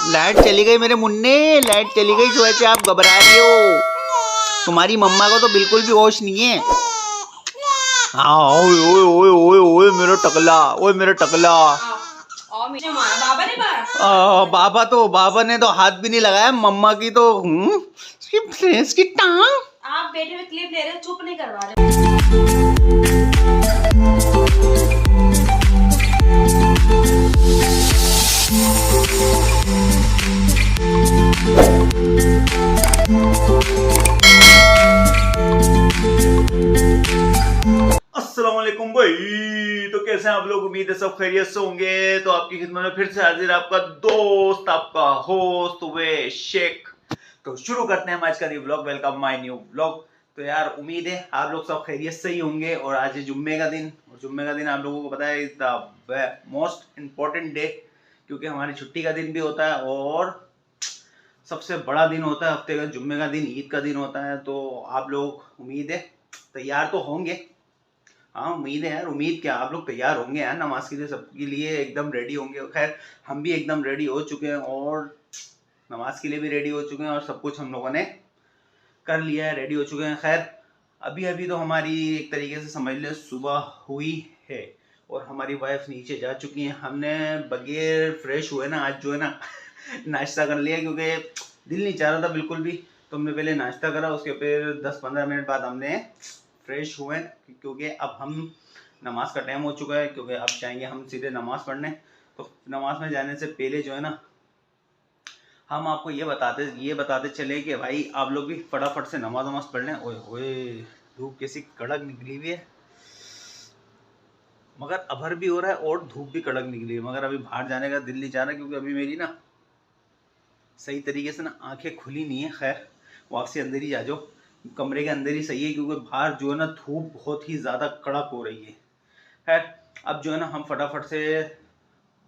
Light चली गई मेरे मुन्ने, लाइट चली गई। जो है आप घबरा रही हो, तुम्हारी मम्मा को तो बिल्कुल भी होश नहीं है। हाँ ओए ओए ओए ओए ओए मेरा टकला, ओए मेरा टकला। बाबा ने तो हाथ भी नहीं लगाया, मम्मा की तो इसकी टांग। आप बेटे में क्लिप ले रहे हो, चुप नहीं करवा रहे। अस्सलाम वालेकुम भाई, तो कैसे हैं आप लोग? उम्मीद है सब खैरियत से होंगे। तो आपकी खिदमत में फिर से हाजिर आपका दोस्त, आपका होस्ट उवैस शेख। तो शुरू करते हैं हम आज का new vlog. Welcome my new vlog. तो यार उम्मीद है आप लोग सब खैरियत से ही होंगे। और आज है जुम्मे का दिन, और जुम्मे का दिन आप लोगों को पता है is the most important day, क्योंकि हमारी छुट्टी का दिन भी होता है और सबसे बड़ा दिन होता है हफ्ते का, जुम्मे का दिन, ईद का दिन होता है। तो आप लोग उम्मीद है तैयार तो होंगे। हाँ उम्मीद है यार, उम्मीद क्या, आप लोग तैयार होंगे यार नमाज के लिए, सबके लिए एकदम रेडी होंगे। खैर हम भी एकदम रेडी हो चुके हैं और नमाज के लिए भी रेडी हो चुके हैं और सब कुछ हम लोगों ने कर लिया है, रेडी हो चुके हैं। खैर अभी अभी तो हमारी एक तरीके से समझ ले सुबह हुई है और हमारी वाइफ नीचे जा चुकी है। हमने बगैर फ्रेश हुए ना आज जो है ना नाश्ता कर लिया, क्योंकि दिल नहीं चाह रहा था बिल्कुल भी। तो हमने पहले नाश्ता करा, उसके फिर 10-15 मिनट बाद हमने फ्रेश हुए, क्योंकि अब हम नमाज का टाइम हो चुका है, क्योंकि अब जाएंगे हम सीधे नमाज पढ़ने। तो नमाज में जाने से पहले जो है ना हम आपको ये बताते चले कि भाई आप लोग भी फटाफट से नमाज पढ़ लें। ओए होए धूप कैसी कड़क निकली हुई है, मगर अभर भी हो रहा है और धूप भी कड़क निकली है, मगर अभी बाहर जाने का दिल नहीं चाह रहा, क्योंकि अभी मेरी ना सही तरीके से ना आंखें खुली नहीं है। खैर वापसी अंदर ही जा जाओ, कमरे के अंदर ही सही है, क्योंकि बाहर जो है ना धूप बहुत ही ज़्यादा कड़क हो रही है। खैर अब जो है ना हम फटाफट से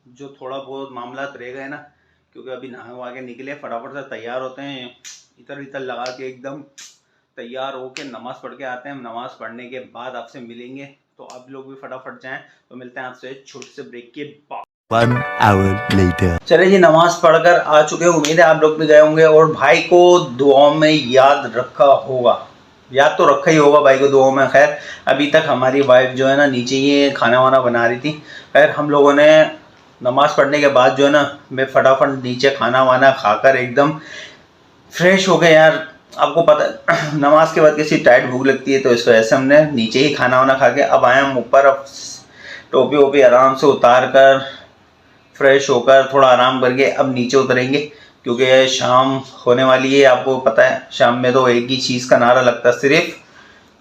जो थोड़ा बहुत मामलात रह गए ना, क्योंकि अभी नहा वहा के निकले, फटाफट से तैयार होते हैं, इतर लगा के एकदम तैयार होके नमाज पढ़ के आते हैं। नमाज पढ़ने के बाद आपसे मिलेंगे, तो आप लोग भी फटाफट जाएं। तो मिलते हैं आपसे छोटे से ब्रेक के बाद। 1 hour later. चले जी, नमाज पढ़कर आ चुके हैं, उम्मीद है आप लोग भी गए होंगे और भाई को दुआओं में याद रखा होगा, याद तो रखा ही होगा भाई को दुआओं में। खैर अभी तक हमारी वाइफ जो है ना नीचे ही खाना वाना बना रही थी। खैर हम लोगों ने नमाज पढ़ने के बाद जो है ना मैं फटाफट नीचे खाना वाना खाकर एकदम फ्रेश हो गए। यार आपको पता नमाज के बाद किसी टाइट भूख लगती है, तो इस वजह से हमने नीचे ही खाना वाना खा के अब आए हम ऊपर। अब टोपी वोपी आराम से उतार कर फ्रेश होकर थोड़ा आराम करके अब नीचे उतरेंगे, क्योंकि शाम होने वाली है। आपको पता है शाम में तो एक ही चीज़ का नारा लगता है, सिर्फ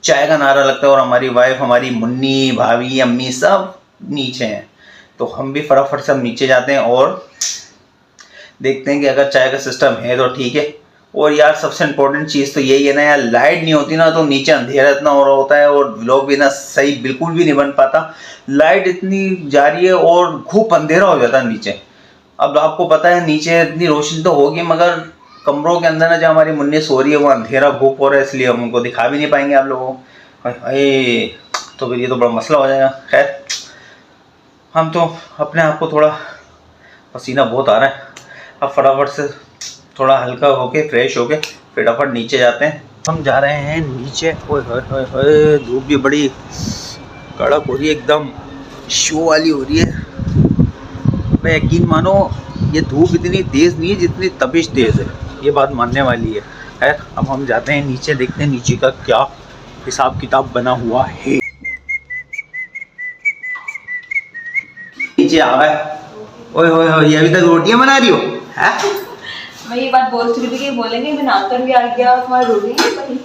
चाय का नारा लगता है। और हमारी वाइफ, हमारी मुन्नी, भाभी, अम्मी सब नीचे हैं, तो हम भी फटाफट से नीचे जाते हैं और देखते हैं कि अगर चाय का सिस्टम है तो ठीक है। और यार सबसे इम्पोर्टेंट चीज़ तो यही है ना यार, लाइट नहीं होती ना तो नीचे अंधेरा इतना हो रहा होता है और व्लॉग भी ना सही बिल्कुल भी नहीं बन पाता। लाइट इतनी जा रही है और खूब अंधेरा हो जाता है नीचे। अब आपको पता है नीचे इतनी रोशनी तो होगी, मगर कमरों के अंदर ना जहाँ हमारी मुन्नी सो रही है वो अंधेरा घूप हो रहा है, इसलिए हम उनको दिखा भी नहीं पाएंगे आप लोगों को। तो फिर ये तो बड़ा मसला हो जाएगा। खैर हम तो अपने आप को थोड़ा पसीना बहुत आ रहा है, अब फटाफट से थोड़ा हल्का होके फ्रेश होके फटाफट नीचे जाते हैं। हम जा रहे हैं नीचे। ओए होए धूप भी बड़ी कड़क हो रही है, एकदम शो वाली हो रही है। मैं यकीन मानो ये धूप इतनी तेज़ नहीं है जितनी तपिश तेज़ है, ये बात मानने वाली है। खैर अब हम जाते हैं नीचे, देखते हैं नीचे का क्या हिसाब किताब बना हुआ है। नीचे आ गए। ओए होए होए ये अभी तक रोटियां बना रही हो? हैं मैं ये बात बोल चुकी थी कि बोलेंगे बनाकर भी आ गया और तुम्हारी रोटी नहीं बनी।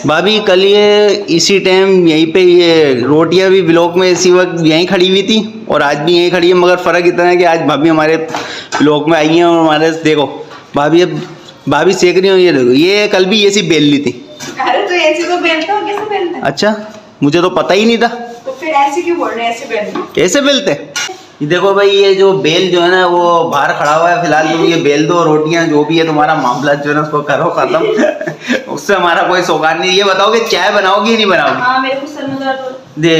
भाभी कल ये इसी टाइम यहीं पे ये रोटियां भी ब्लॉक में इसी वक्त यहीं खड़ी हुई थी और आज भी यहीं खड़ी है, मगर फ़र्क इतना है कि आज भाभी हमारे ब्लॉक में आई हैं और हमारे देखो भाभी अब भाभी सेक रही हो। ये देखो ये कल भी ऐसी बेल ली थी। अरे तो ऐसे तो बेलते हो, कैसे बेलते हैं? अच्छा मुझे तो पता ही नहीं था। तो फिर ऐसे क्यों बोल रहे हैं, ऐसे बेलते? कैसे बेलते? ये देखो भाई ये जो बेल जो है ना वो बाहर खड़ा हुआ है फिलहाल, तुम ये बेल दो रोटियां जो भी है तुम्हारा मामला जो है ना उसको करो खत्म उससे हमारा कोई सौगान नहीं। ये बताओ कि चाय बनाओगी या नहीं बनाओगी? हाँ मेरे को सर में दर्द दे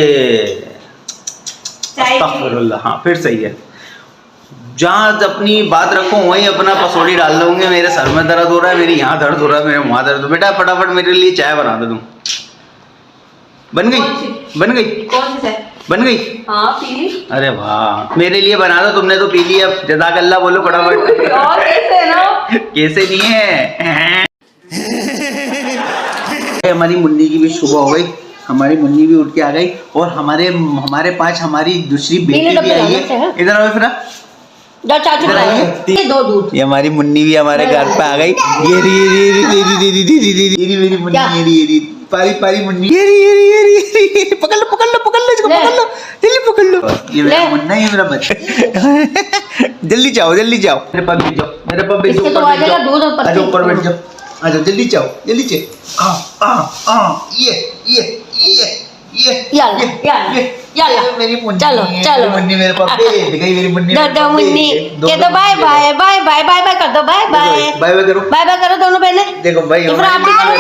चाय। हाँ फिर सही है। जहाँ अपनी बात रखो वहीं अपना पसौड़ी डाल दोगे। मेरे सर में दर्द हो रहा है, मेरे यहाँ दर्द हो रहा है, मेरे वहाँ दर्द हो। बेटा फटाफट मेरे लिए चाय बना दो तुम। बन गई? बन गई? कौन सी चाय? बन गई? हाँ पी ली। अरे वाह, मेरे लिए बना दो, तुमने तो पी लिया। अब जज़ाकल्लाह बोलो फटाफट। और कैसे ना? कैसे नहीं है? हमारी मुन्नी की भी सुबह हो गई, हमारी मुन्नी भी उठ के आ गई और हमारे पास हमारी दूसरी बेटी भी आई है। इधर आओ फिर चाचू ये दो दूध। ये हमारी मुन्नी भी हमारे घर पे आ गई। ये मेरी मुन्नी, ये पारी पारी मुन्नी, ये पकड़ लो पकड़ लो पकड़ लो इसको, पकड़ लो जल्दी पकड़ लो। ये मेरा मुन्ना, ये मेरा बच्चा। जल्दी जाओ जल्दी जाओ, मेरे पास बैठ जाओ, मेरे पास बैठ जाओ, आजा ऊपर बैठ जाओ, आजा जल्दी जाओ जल्दी से। ये मेरी मुन्नी, चलो चलो मुन्नी मेरे पास बैठ गई, मेरी मुन्नी दो मुन्नी के दो bye bye bye bye bye bye कर दो, बाय बाय बाय बाय करो, बाय बाय करो दोनों बहनें। देखो भाई इब्रा आप भी करो,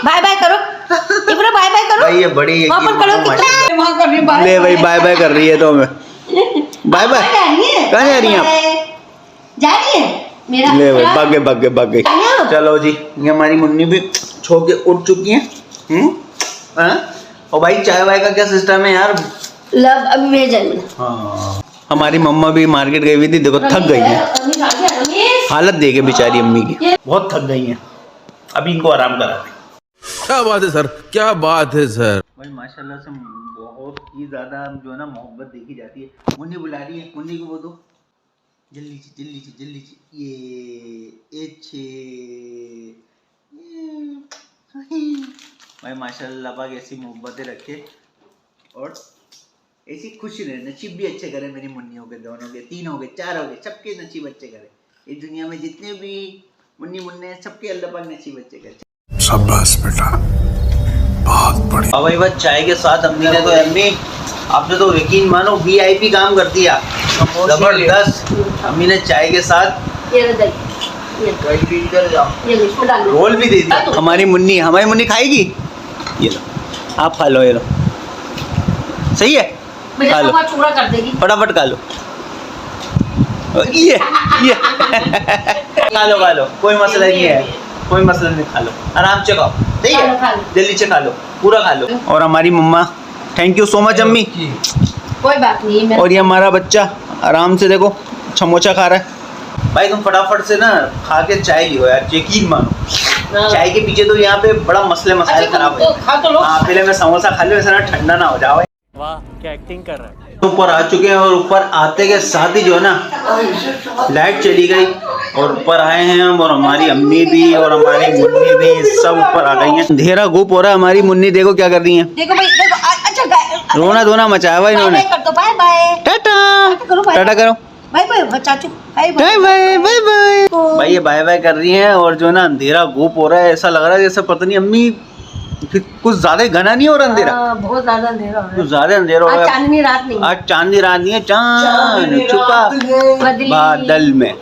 बाय बाय करो, इब्रा बाय बाय करो भाई, ये बड़ी वहाँ पर करो, वहाँ कर रही ले भाई बाय बाय कर रही है तो हमें बाय बाय। कहाँ जा रही हैं आप? जा रही है मेरा, ले भाई भाग गए भाग गए भाग गए। चलो जी, ये हमारी मुन्नी भी छो के उठ चुकी है। और भाई चाय वाय का क्या सिस्टम है यार? लव अभी भेजेंगे। हाँ, हमारी मम्मा भी मार्केट गई हुई थी, देखो थक गई है। हालत देखे बेचारी अम्मी की, बहुत थक गई हैं। अभी इनको आराम कराते। क्या बात है सर, क्या बात है सर। भाई माशाल्लाह से बहुत ही ज्यादा जो है ना मोहब्बत देखी जाती है। मुन्नी बुला रही है, मुन्नी को बोलो जल्दी से जल्दी से जल्दी से। ये भाई माशाल्लाह पाक ऐसी मोहब्बतें रखे और ऐसी खुशी रहे, नसीब भी अच्छे करे मेरी मुन्नियों के, दोनों के, तीनों के, चारों के, सबके नसीब अच्छे करे। इस दुनिया में जितने भी मुन्नी मुन्ने सबके अल्लाह पाक नसीब अच्छे करे। शाबाश बेटा, बहुत बढ़िया। अब भाई बस चाय के साथ अम्मी ने तो, अम्मी आपने तो यकीन मानो VIP काम कर दिया, जबरदस्त। अम्मी ने चाय के साथ ये दही, ये इसमें डाल दो। रोल भी दे दिया। हमारी मुन्नी खाएगी, ये लो आप खा लो, ये लो सही है, मेरे खा लो को चूड़ा कर देगी, फटाफट खा लो। ये खा लो कोई मसला नहीं है, कोई मसला नहीं, खा लो आराम से खाओ, ठीक खा लो, खा है लो। जल्दी से खा लो, पूरा खा लो। और हमारी मम्मा, थैंक यू सो मच अम्मी। कोई बात नहीं। और ये हमारा बच्चा आराम से देखो समोसा खा रहा है। भाई तुम फटाफट से ना खा के चाय लियो यार, यकीन मानो चाय के पीछे तो यहाँ पे बड़ा मसले मसाइल खराब है। खा तो लो। हाँ पहले मैं समोसा खा लूँ, ऐसा ना ठंडा ना हो जाए। वाह क्या एक्टिंग कर रहा है। ऊपर आ चुके हैं और ऊपर आते के साथ ही जो है ना लाइट चली गई और ऊपर आए हैं हम, और हमारी अम्मी भी और हमारी मुन्नी भी सब ऊपर आ गई हैं। अंधेरा गुप हो रहा है। हमारी मुन्नी देखो क्या कर रही है, देखो भाई देखो, अच्छा रोना धोना मचाया हुआ इन्होंने। कर दो, बाय बाय, टाटा करो, बाय टाटा करो, बाय बाय चाचू, bye bye bye bye bye. भाई ये बाय बाय कर रही हैं और जो ना अंधेरा गुप हो रहा है, ऐसा लग रहा है जैसे पता नहीं अम्मी कुछ ज्यादा घना नहीं हो रहा अंधेरा, बहुत ज्यादा अंधेरा हो रहा कुछ ज्यादा अंधेरा हो है। रहा आज है। चांदनी रात नहीं, आज चांदनी रात नहीं है, चांद छुपा बादल में,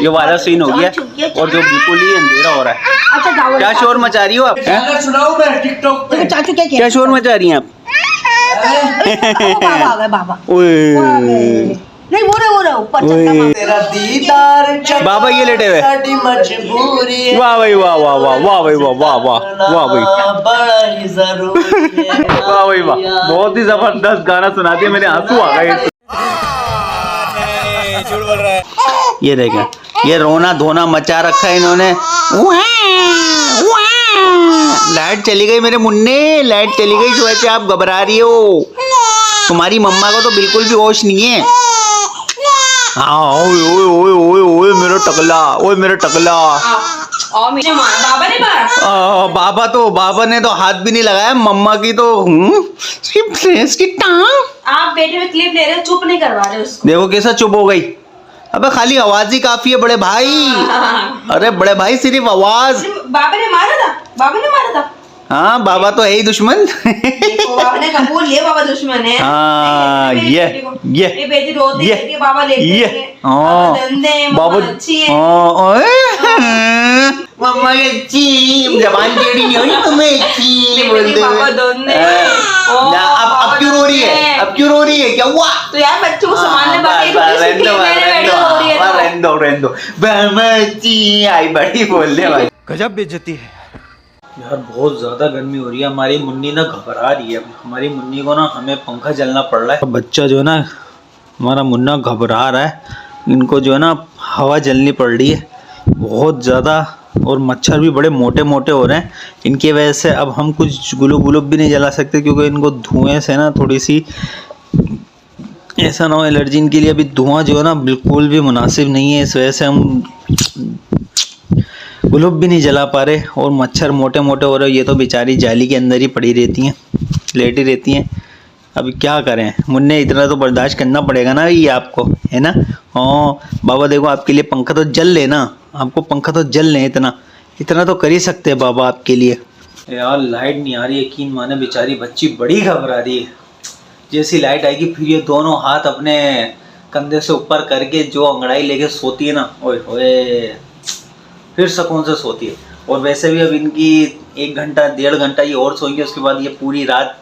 ये वाला सीन हो गया और जो बिल्कुल ही अंधेरा हो रहा है। अच्छा जाओ, क्या शोर मचा रही हो आप? देखो चाचू क्या क्या शोर मचा रही हैं आप? बाबा आ गए, बाबा ओए नहीं, वो रहे ऊपर तेरा दीदार बाबा ये लेटे हुए, वाह भाई वाह वाह वाह वाह भाई वाह वाह वाह वाह भाई वाह भाई वाह, बहुत ही जबरदस्त गाना सुना दिया, मेरे आंसू आ गए। ये देखें, ये रोना धोना मचा रखा है इन्होंने। लाइट चली गई मेरे मुन्ने, लाइट चली गई, इस वजह से आप घबरा रही हो। तुम्हारी मम्मा को तो बिल्कुल भी होश नहीं है। हाँ ओए ओए ओए ओए ओए मेरा टकला, ओए मेरा टकला। और मुझे मारा, बाबा ने मारा। बाबा ने तो हाथ भी नहीं लगाया, मम्मा की तो इसकी टांग। आप बेटे में क्लिप ले रहे हो, चुप नहीं करवा रहे उसको। देखो कैसा चुप हो गई। अबे खाली आवाज ही काफी है बड़े भाई। अरे बड़े भाई सिर्फ आवाज। बाबा ने मारा था, बाबा ने मारा था। हाँ बाबा तो है ही दुश्मन। देखो बाबा ने कबूल लिया, बाबा दुश्मन है। हाँ ये बेटी रोती रहती है, बाबा लेके हाँ बाबा अच्छी है। मम्मा अच्छी जबान टेढ़ी नहीं हुई, तुम्हें अच्छी बोलते बाबा दोनों अब क्यों रो रही है, अब क्यों रो रही है, क्या हुआ? तो यार बच्चों को संभालने रहने दो बमची आई बड़ी बोल दे भाई। गजब बेइज्जती है। यार बहुत ज़्यादा गर्मी हो रही है, हमारी मुन्नी ना घबरा रही है। हमारी मुन्नी को ना हमें पंखा चलना पड़ रहा है। बच्चा जो है ना हमारा मुन्ना घबरा रहा है, इनको जो है ना हवा जलनी पड़ रही है बहुत ज़्यादा, और मच्छर भी बड़े मोटे मोटे हो रहे हैं। इनकी वजह से अब हम कुछ गुलब गुलब भी नहीं जला सकते, क्योंकि इनको धुएं से ना थोड़ी सी ऐसा ना हो एलर्जी इनके लिए। अभी धुआं जो है ना बिल्कुल भी मुनासिब नहीं है, इस वजह से हम गुलब भी नहीं जला पा रहे, और मच्छर मोटे मोटे हो रहे। ये तो बेचारी जाली के अंदर ही पड़ी रहती हैं, लेटी रहती हैं। अभी क्या करें मुन्ने, इतना तो बर्दाश्त करना पड़ेगा ना ये आपको, है ना। हाँ बाबा देखो आपके लिए पंखा तो जल लेना, आपको पंखा तो जल लें, इतना तो कर ही सकते हैं बाबा आपके लिए। यार लाइट नहीं आ रही, यकीन माने बेचारी बच्ची बड़ी घबरा रही है। जैसी लाइट आएगी फिर ये दोनों हाथ अपने कंधे से ऊपर करके जो अंगड़ाई लेके सोती है ना, ओए होए फिर सुकून से सोती है। और वैसे भी अब इनकी 1 घंटा 1.5 घंटा ये और सोएंगे, उसके बाद ये पूरी रात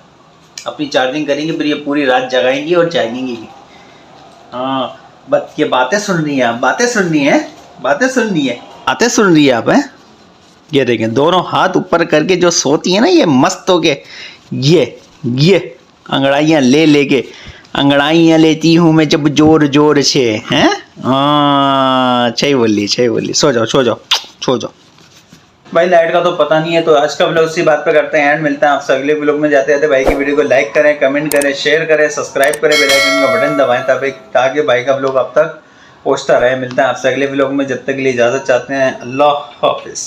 अपनी चार्जिंग करेंगी, फिर ये पूरी रात जगाएंगी और जागेंगी भी। हाँ बस ये बातें सुन रही हैं आप, बातें सुन रही हैं, बातें सुन रही है, बातें सुन रही है आप हैं। ये देखें दोनों हाथ ऊपर करके जो सोती है ना ये मस्त होके, ये अंगड़ाइयाँ लेके अंगड़ाइयाँ लेती हूँ मैं जब जोर जोर से, हैं। हाँ सही बोली, सो जाओ भाई। लाइट का तो पता नहीं है, तो आज का व्लॉग उसी बात पे करते हैं एंड। मिलता है आपसे अगले व्लॉग में। जाते जाते भाई की वीडियो को लाइक करें, कमेंट करें, शेयर करें, सब्सक्राइब करें, बेल आइकन का बटन दबाएं ताकि भाई का व्लॉग आप तक पहुँचता रहे। मिलता है आपसे अगले व्लॉग में, जब तक के लिए इजाज़त चाहते हैं। अल्लाह हाफिज़।